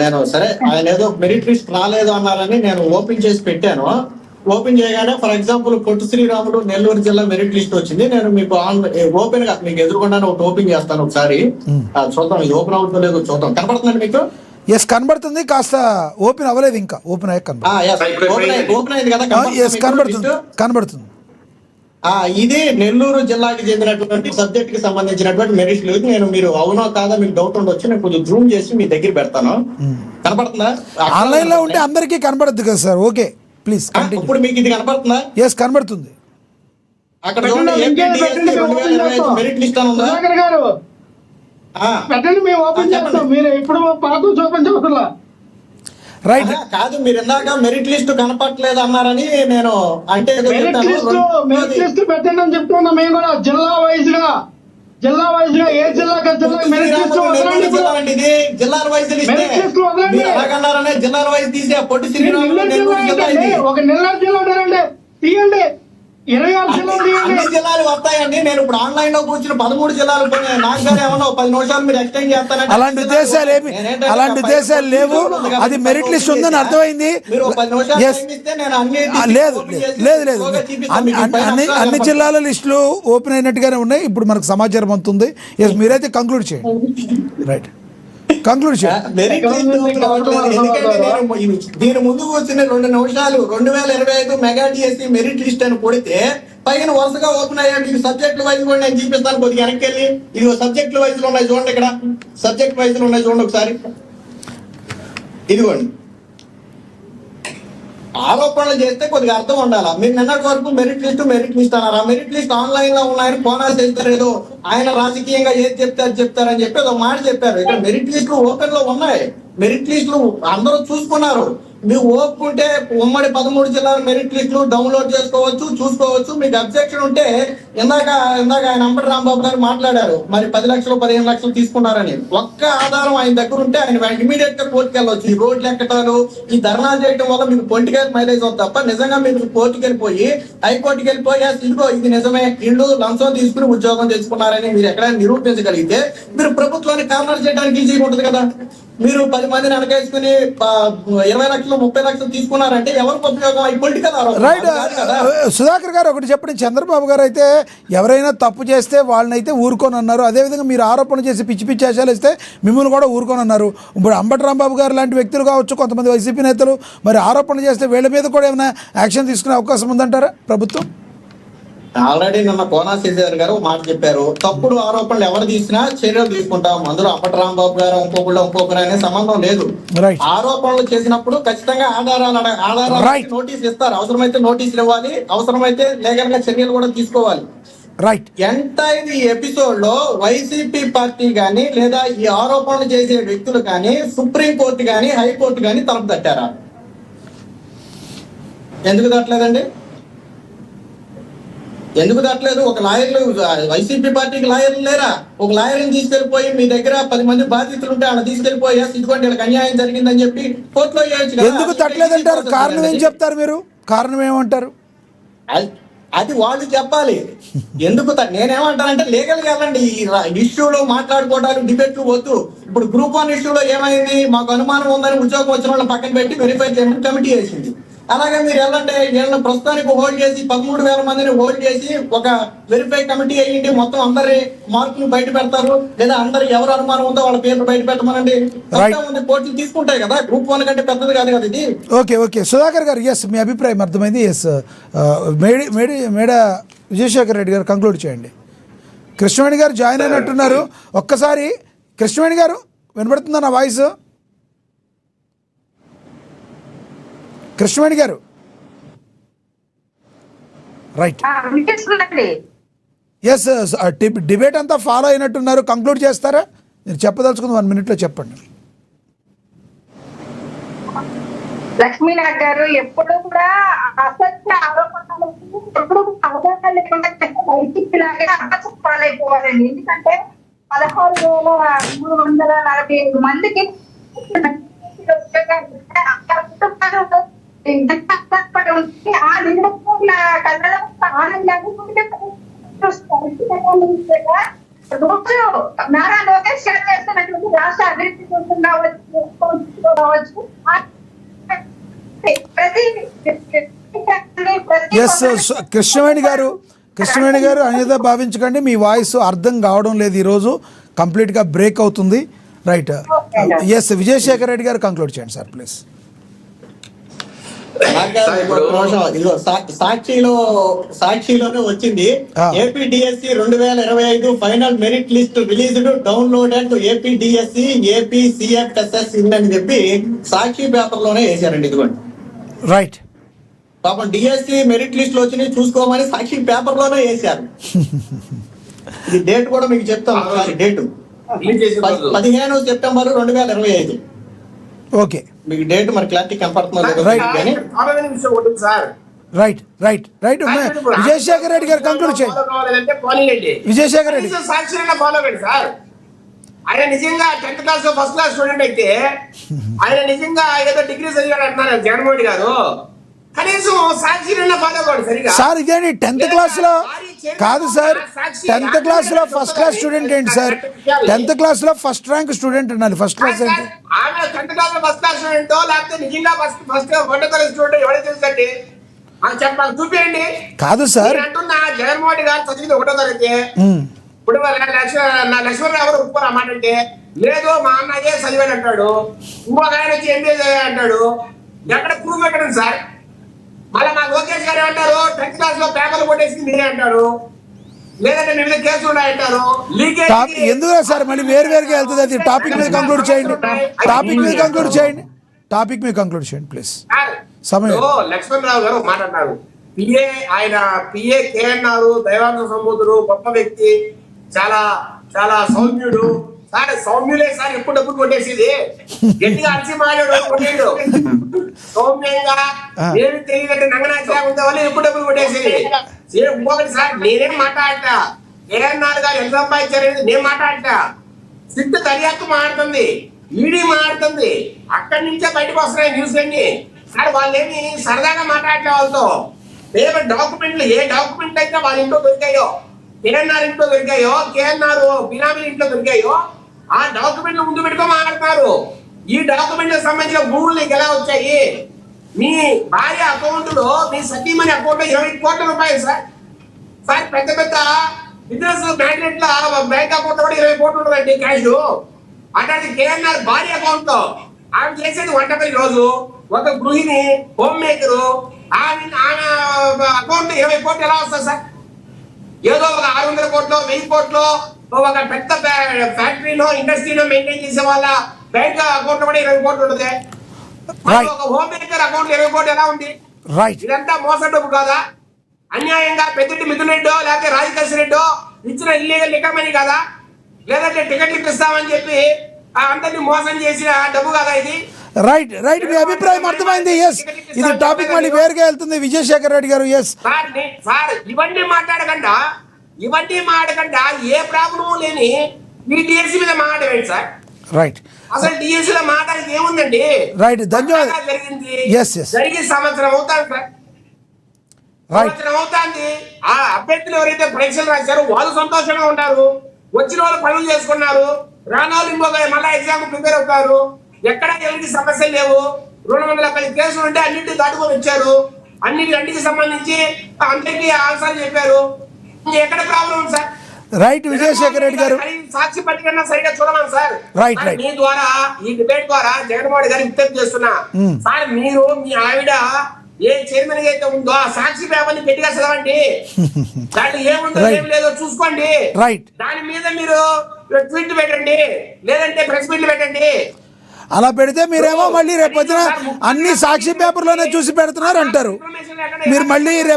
నేను సరే ఆయన ఏదో మెరిట్ లిస్ట్ రాలేదు అన్నారని నేను ఓపెన్ చేసి పెట్టాను. ఓపెన్ చేయగానే ఫర్ ఎగ్జాంపుల్ పొట్టు శ్రీరాములు నెల్లూరు జిల్లా మెరిట్ లిస్ట్ వచ్చింది. నేను మీకు ఓపెన్ గా మీకు ఎదురుకుండానే ఒకటి ఓపెన్ చేస్తాను ఒకసారి చూద్దాం, ఇది ఓపెన్ అవుతుందో లేదో చూద్దాం. కనపడుతుందండి మీకు? ఎస్ కనబడుతుంది, కాస్త ఓపెన్ అవ్వలేదు ఇంకా, ఓపెన్ అయ్యాక ఓపెన్ అయింది కదా? కనబడుతుంది కనబడుతుంది. ఇది నెల్లూరు జిల్లాకి చెందినటువంటి సబ్జెక్ట్ కి సంబంధించినటువంటి మెరిట్ లిస్ట్. నేను మీరు అవునో కాదా మీకు డౌట్ ఉండొచ్చు, నేను కొంచెం జూమ్ చేసి మీ దగ్గర పెడతాను. కనపడుతుందా? ఆన్లైన్ లో ఉంటే అందరికీ కనబడద్దు కదా సార్? Okay please. ఇప్పుడు మీకు ఇది కనపడుతుందా? ఎస్ కనబడుతుంది. అక్కడ మెరిట్ లిస్ట్ అని ఉందా? పెట్టండి, మేము ఓపెన్ చేస్తాం. మీరు ఎప్పుడు పాత చూపించవసలా. రైట్ కాదు, మీరు ఇందాక మెరిట్ లిస్ట్ కనపట్లేదు అన్నారని నేను అంటే మెరిట్ లిస్ట్ పెట్టండి అని చెప్తున్నా. మేము కూడా జిల్లా వైజ్ గా ఏ జిల్లాకి మెరిట్ లిస్ట్ వదలండి. ఇది జిల్లాల వైజ్ ఎలాగన్నారనే జిల్లాల వైజ్ తీసి పొట్టి శ్రీరాములు ఒక నెల్లూరు జిల్లా ఉంటారండి, తీయండి. 26 జిల్లాలు అన్ని జిల్లాలు వస్తాయండి. నేను ఇప్పుడు ఆన్లైన్ లో కూర్చుని 13 జిల్లాలు నాకు గారు ఏమన్నా 10 నిమిషాలు మీరు ఎక్స్టెండ్ చేస్తానంటే అలాంటి ఉద్దేశాలు లేవు. అది మెరిట్ లిస్ట్ ఉందని అర్థమైంది. లేదు లేదు లేదు అన్ని జిల్లాల లిస్టులు ఓపెన్ అయినట్టుగానే ఉన్నాయి. ఇప్పుడు మనకు సమాచారం అందుతుంది. మీరైతే కంక్లూడ్ చేయండి. రైట్ కంక్లూడ్ చేయండి. దీని ముందు వచ్చిన 2 నిమిషాలు 2025 మెగా డిఎస్సి మెరిట్ లిస్ట్ అని కొడితే పైన వరుసగా ఓపెన్ అయ్యాడు. ఇది సబ్జెక్ట్ వైజ్ కూడా నేను చూపిస్తాను. కొద్దిగా వెనక్కి వెళ్ళి ఇది సబ్జెక్ట్ వైజ్ లో ఉన్నాయి చూడండి. ఇక్కడ సబ్జెక్ట్ వైజ్ లో ఉన్నాయి చూడండి ఒకసారి. ఇదిగోండి, ఆరోపణలు చేస్తే కొద్దిగా అర్థం ఉండాలా. మీరు నిన్నటి వరకు మెరిట్ లిస్ట్ అన్నారు. ఆ మెరిట్ లిస్ట్ ఆన్లైన్ లో ఉన్నాయని కోనాలు చేస్తారు. ఏదో ఆయన రాజకీయంగా ఏది చెప్తే అది చెప్తారని చెప్పి ఒక మాట చెప్పారు. ఇక్కడ మెరిట్ లిస్టులు ఓపెన్ లో ఉన్నాయి. మెరిట్ లిస్టులు అందరూ చూసుకున్నారు. మీకు ఒప్పుకుంటే ఉమ్మడి 13 జిల్లాల మెరిట్ లిస్టులు డౌన్లోడ్ చూసుకోవచ్చు. మీకు అబ్జెక్షన్ ఉంటే ఇందాక ఆయన అంబటి రాంబాబు గారు మాట్లాడారు, మరి 10 లక్షలు 15 లక్షలు తీసుకున్నారని. ఒక్క ఆధారం ఆయన దగ్గర ఉంటే ఆయన ఇమీడియట్ గా కోర్టుకు వెళ్ళొచ్చు. ఈ రోడ్లు ఎక్కటాలు, ఈ ధర్నాలు చేయడం వల్ల మీకు పొలిటికల్ మైలేజ్ అవుతుంది తప్ప నిజంగా మీరు కోర్టుకు వెళ్ళిపోయి హైకోర్టుకి వెళ్ళిపోయి ఇదిగో ఇది నిజమే, ఇళ్ళు లంచం తీసుకుని ఉద్యోగం తెచ్చుకున్నారని మీరు ఎక్కడైనా నిరూపించగలిగితే మీరు ప్రభుత్వాన్ని కార్నర్ చేయడానికి ఈజీగా ఉంటుంది కదా. మీరు 10 మందిని వెనకేసుకుని 20 లక్షలు 30 లక్షలు తీసుకున్నారంటే ఎవరికి ఉపయోగం? Political right. సుధాకర్ గారు ఒకటి చెప్పండి. చంద్రబాబు గారు అయితే ఎవరైనా తప్పు చేస్తే వాళ్ళనైతే ఊరుకొని అన్నారు. అదేవిధంగా మీరు ఆరోపణ చేసి పిచ్చి వేషాలు ఇస్తే మిమ్మల్ని కూడా ఊరుకొని అన్నారు. ఇప్పుడు అంబటి రాంబాబు గారు లాంటి వ్యక్తులు కావచ్చు, కొంతమంది వైసీపీ నేతలు మరి ఆరోపణ చేస్తే వీళ్ళ మీద కూడా ఏమైనా యాక్షన్ తీసుకునే అవకాశం ఉందంటారా ప్రభుత్వం? ఆల్రెడీ నిన్న కోనా శశిధర్ గారు మాట చెప్పారు, తప్పుడు ఆరోపణలు ఎవరు తీసినా చర్యలు తీసుకుంటాం. అందులో అంబటి రాంబాబు గారు ఇంకొకరు అనే సంబంధం లేదు. ఆరోపణలు చేసినప్పుడు ఖచ్చితంగా ఆధారాలు నోటీసులు ఇస్తారు. అవసరమైతే నోటీసులు ఇవ్వాలి, అవసరమైతే లీగల్ గా చర్యలు కూడా తీసుకోవాలి. రైట్. ఎంటైర్ ఈ ఎపిసోడ్ లో వైసీపీ పార్టీ గాని లేదా ఈ ఆరోపణలు చేసే వ్యక్తులు కానీ సుప్రీం కోర్టు గాని హైకోర్టు గాని తలుపు తట్టారా? ఎందుకు తట్టలేదండి? ఎందుకు తట్టలేదు? ఒక లాయర్లు వైసీపీ పార్టీకి లాయర్లు లేరా? ఒక లాయర్ని తీసుకెళ్లిపోయి మీ దగ్గర 10 మంది బాధితులు ఉంటే ఆయన తీసుకెళ్లిపోయి ఇదిగోండి వీళ్ళకి అన్యాయం జరిగిందని చెప్పి కోర్టులో చేయొచ్చు. ఎందుకు తట్టలేదంటారు? కారణం ఏం చెప్తారు మీరు? కారణం ఏమంటారు? అది వాళ్ళు చెప్పాలి. ఎందుకు నేనేమంటానంటే లీగల్ గా వెళ్ళండి. ఈ ఇష్యూలో మాట్లాడుకోవడానికి డిబేట్లు వద్దు. ఇప్పుడు గ్రూప్ 1 ఇష్యూలో ఏమైంది? మాకు అనుమానం ఉందని ఉద్యోగం వచ్చిన వాళ్ళని పక్కన పెట్టి వెరిఫై చేయమని కమిటీ వేసింది. అలాగే మీరు వెళ్ళండి, వీళ్ళని ప్రస్తుతానికి హోల్డ్ చేసి 13,000 మందిని హోల్డ్ చేసి ఒక వెరిఫై కమిటీ అయ్యింది. మొత్తం అందరి మార్కులు బయట పెడతారు, లేదా అందరు ఎవరు అనుమానం ఉందో వాళ్ళ పేర్లు బయట పెట్టమనండి. కోర్టులు తీసుకుంటాయి కదా. గ్రూప్ 1 కంటే పెద్దది కాదు కదా ఇది. ఓకే సుధాకర్ గారు, ఎస్ మీ అభిప్రాయం అర్థమైంది. ఎస్ మేడ విజయశేఖర్ రెడ్డి గారు కంక్లూడ్ చేయండి. కృష్ణవేణి గారు జాయిన్ అయినట్టున్నారు. ఒక్కసారి కృష్ణవేణి గారు వినబడుతుందా నా వాయిస్? కృష్ణవేణి గారు రైట్. ఎస్ డిబేట్ అంతా ఫాలో అయినట్టున్నారు. కంక్లూడ్ చేస్తారా? మీరు చెప్పదలుచుకుంది 1 minute లో చెప్పండి. లక్ష్మీనాథ్ గారు ఎప్పుడు కూడా అసత్య ఆరోపణలు ఎప్పుడు అవగాహన లేకుండా అప్పచెప్పాలైపోవాలండి. ఎందుకంటే 16,345 మందికి ఆ నిరుపేదల కళ్ళలో ఆనందాన్ని రోజు నారా లోకేష్ గారు చేస్తున్నటువంటి రాష్ట్ర అభివృద్ధి కోసం కావచ్చు, ఎస్ కృష్ణవేణి గారు అనేది భావించకండి, మీ వాయిస్ అర్థం కావడం లేదు ఈరోజు, కంప్లీట్గా బ్రేక్ అవుతుంది. రైట్, ఎస్ విజయశేఖర్ రెడ్డి గారు కంక్లూడ్ చేయండి సార్ ప్లీజ్. ఇదిగో సాక్షిలోనే వచ్చింది. APDSC 2025 final merit list released downloaded APDSC APCFSS అని చెప్పి సాక్షి పేపర్ లోనే వేశారండి. ఇదిగోండి రైట్, పాపం డిఎస్సి మెరిట్ లిస్ట్ లో వచ్చినాయి చూసుకోమని సాక్షి పేపర్ లోనే వేశారు. ఈ డేట్ కూడా మీకు చెప్తాను ఒకసారి. Date 15 September 2025. ఓకే, మీకు డేట్ మరి క్లారిటీ కనపడుతుందో కానీ right right right Vijayasekhar Reddy గారు కంక్లూడ్ చేయండి. విజయశేఖర్ రెడ్డి ఫాలో కండి సార్. ఆయన నిజంగా 10th class first class student అయితే ఆయన నిజంగా ఏదో డిగ్రీ చదివాడు అంటున్నారు జగన్మోహన్ గారు. కనీసం సాక్షిని ఫాలో కాదు సరిగా సార్. ఇదేంటి 10th క్లాస్లో కాదు సార్, 10th క్లాస్లో ఫస్ట్ క్లాస్ స్టూడెంట్ ఏంటి సార్? 10th క్లాస్లో ఫస్ట్ ర్యాంక్ స్టూడెంట్ అన్నారు, ఫస్ట్ క్లాస్ ఏంటి? ఆమె 10th class first class student లేకపోతే నిజంగా ఫస్ట్ తరగతి స్టూడెంట్ ఎవరైతే తెలుసండి చెప్పాలి, చూపించండి. కాదు సార్, అంటున్నా జగన్మోహన్ గారు చదివింది 1వ తరగతి. ఇప్పుడు నా లక్ష్మణరావు గారు ఒప్పుకోరు అన్నమాట అంటే లేదు మా అన్నయ్యే చదివాడు అంటాడు, ఇంకొక ఆయన వచ్చి ఎంబీఏ అంటాడు. ఎక్కడ ప్రూఫ్ ఎక్కడ సార్? మళ్ళీ మా లోకేష్ గారు ఏమంటారు 10th క్లాస్ లో పేపర్లు కొట్టేసి మీరే అంటారు, లేదంటే మీ మీద కేసులు ఉన్నాయంటారు. ఎందుకు సార్ మళ్ళీ వేరుగా వెళ్తుంది? అది టాపిక్ మీద కంక్లూడ్ చేయండి, టాపిక్ మీద కంక్లూడ్ చేయండి ప్లీజ్. సమయం. లక్ష్మణరావు గారు మాట్లాడారు, ఆయన పిఏ కేఎన్ఆర్ దైవాంగ సంబోధుడు, గొప్ప వ్యక్తి, చాలా చాలా సౌమ్యుడు. సార్ సౌమ్యులే సార్ ఎప్పుడు డబ్బులు కొట్టేసేది, గట్టిగా అరిసి మాట్లాడు కొట్టేడు. సౌమ్యంగా ఏమి తెలియదంటే నంగనాచిలా ఉండే వాళ్ళు ఎప్పుడు డబ్బులు కొట్టేసేది. ఇంకొకటి సార్ నేనేం మాట్లాడతా, కేఎన్ఆర్ గారు ఎంత సంపాదించారనేది నేను మాట్లాడతా. సిట్ దర్యాప్తు మాట్లాడుతుంది, ఈడీ మాట్లాడుతుంది, అక్కడి నుంచే బయటకు వస్తున్నాయి న్యూస్ అన్ని. సార్ వాళ్ళేమి సరదాగా మాట్లాడలే వాళ్ళతో. పేపర్ డాక్యుమెంట్లు ఏ డాక్యుమెంట్ అయితే వాళ్ళ ఇంట్లో దొరికాయో, కేఎన్ఆర్ ఇంట్లో దొరికాయో, కేఎన్ఆర్ బినామీ ఇంట్లో దొరికాయో ఆ డాక్యుమెంట్లు ముందు పెట్టుకో మాట్లాడతారు. ఈ డాక్యుమెంట్ సంబంధించిన భూములు నీకు ఎలా వచ్చాయి? మీ భార్య అకౌంట్ లో, మీ సతీమణి అకౌంట్ లో 20 కోట్ల రూపాయలు సార్. సార్ పెద్ద పెద్ద బిజినెస్ మ్యాగ్నెట్ల బ్యాంక్ అకౌంట్ లో కూడా 20 కోట్లు ఉంటుందండి క్యాష్. అట్లాంటి కేఎన్ఆర్ భార్య అకౌంట్ లో ఆమె చేసేది వంటపై రోజు ఒక గృహిణి, హోమ్ మేకరు, ఆమె అకౌంట్ 20 కోట్లు ఎలా వస్తుంది సార్? ఏదో ఒక 600 కోట్లు 1000 కోట్లు ఒక పెద్ద ఫ్యాక్టరీలో ఇండస్ట్రీలో మెయింటైన్ చేసే వాళ్ళ బ్యాంక్ అకౌంట్ కూడా 20 కోట్లు ఉంటుంది. ఒక హోమ్ మేకర్ అకౌంట్ 20 కోట్లు ఎలా ఉంది? ఇదంతా మోసం డబ్బు కాదా? అన్యాయంగా పెద్దటి మిథున్ రెడ్డో లేకపోతే రాజకేశ్ రెడ్డో ఇచ్చిన ఇల్లీగల్ లిక్కర్ మనీ కాదా? లేదంటే టికెట్లు ఇప్పిస్తామని చెప్పి అందరినీ మోసం చేసిన డబ్బు కాదా ఇది? రైట్ రైట్, మీ అభిప్రాయం అర్థమైంది. ఎస్, ఇది టాపిక్ మళ్ళీ వేరుగా వెళ్తుంది. విజయశేఖర్ రెడ్డి గారు ఎస్ సార్ ఇవన్నీ మాట్లాడకుండా ఏ ప్రాబ్లం లేని మీ డిఎస్సీ మీద మాట్లాడేయండి సార్. రైట్, అసలు డిఎస్సీ లో మాట్లాడేది ఏముందండి? రైట్, ధన్యవాదాలు. జరిగింది ఎస్ ఎస్ జరిగి సంవత్సరం అవుతాను సార్, సంవత్సరం అవుతాంది. ఆ అభ్యర్థులు ఎవరైతే పరీక్షలు రాశారో వాళ్ళు సంతోషంగా ఉంటారు, వచ్చిన వాళ్ళు పనులు చేసుకున్నారు, రాని వాళ్ళు ఇంకొక మళ్ళీ ఎగ్జామ్ ప్రిపేర్ అవుతారు. ఎక్కడ ఎవరికి సమస్యలు లేవు. 210 కేసులు ఉంటే అన్నింటినీ దాటుకొని వచ్చారు, అన్నిటికి సంబంధించి అందరికీ ఆన్సర్ చెప్పారు. ఎక్కడ ప్రాబ్లం ఉంది సార్? రైట్, విజయశేఖర్ రెడ్డి గారు సాక్షి పత్రికన్నా సరిగా చూడమని సార్. రైట్ రైట్, మీ ద్వారా ఈ డిబేట్ ద్వారా జగన్మోహన్ గారికి విజ్ఞప్తి చేస్తున్నా సార్, మీరు మీ ఆవిడ ఏ చైర్మన్ అయితే ఉందో ఆ సాక్షి పేపర్ని గట్టిగా చదవండి. దాంట్లో ఏముందో ఏం లేదో చూసుకోండి. రైట్, దాని మీద మీరు ట్వీట్ పెట్టండి, లేదంటే ప్రెస్ మీట్లు పెట్టండి. అలా పెడితే మీరేమో మళ్ళీ రేపు పొద్దున అన్ని సాక్షి పేపర్లోనే చూసి పెడుతున్నారు అంటారు. మీరు మళ్ళీ రేపు